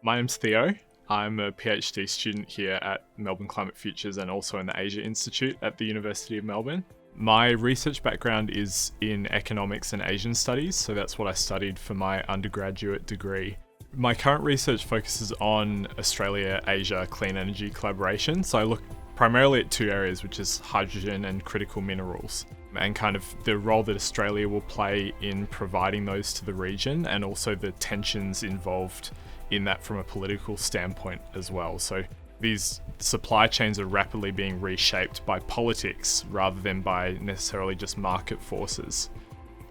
My name's Theo. I'm a PhD student here at Melbourne Climate Futures and also in the Asia Institute at the University of Melbourne. My research background is in economics and Asian studies, so that's what I studied for my undergraduate degree. My current research focuses on Australia-Asia clean energy collaboration, so I look primarily at two areas, which is hydrogen and critical minerals, and kind of the role that Australia will play in providing those to the region, and also the tensions involved in that from a political standpoint as well. So these supply chains are rapidly being reshaped by politics rather than by necessarily just market forces.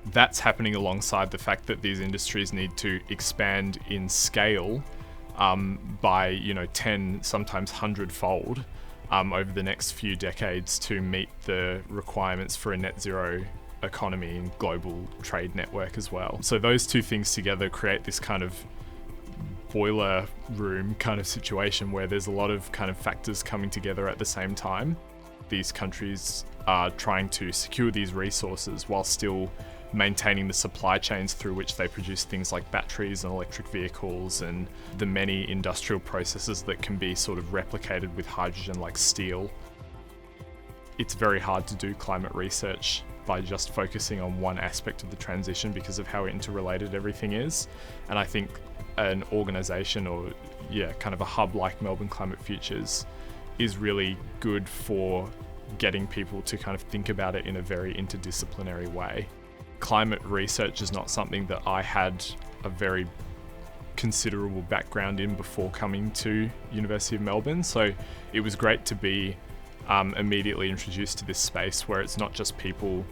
That's happening alongside the fact that these industries need to expand in scale by 10, sometimes 100-fold over the next few decades to meet the requirements for a net zero economy and global trade network as well. So those two things together create this kind of boiler room kind of situation where there's a lot of kind of factors coming together at the same time. These countries are trying to secure these resources while still maintaining the supply chains through which they produce things like batteries and electric vehicles and the many industrial processes that can be sort of replicated with hydrogen, like steel. It's very hard to do climate research by just focusing on one aspect of the transition because of how interrelated everything is. And I think an organisation or kind of a hub like Melbourne Climate Futures is really good for getting people to kind of think about it in a very interdisciplinary way. Climate research is not something that I had a very considerable background in before coming to University of Melbourne, so it was great to be immediately introduced to this space where it's not just people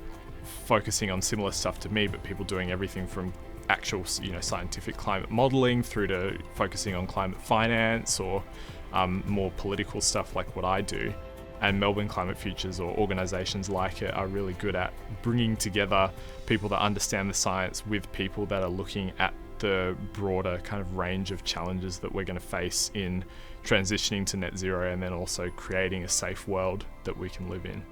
focusing on similar stuff to me, but people doing everything from actual scientific climate modelling through to focusing on climate finance or more political stuff like what I do. And Melbourne Climate Futures or organisations like it are really good at bringing together people that understand the science with people that are looking at the broader kind of range of challenges that we're going to face in transitioning to net zero and then also creating a safe world that we can live in.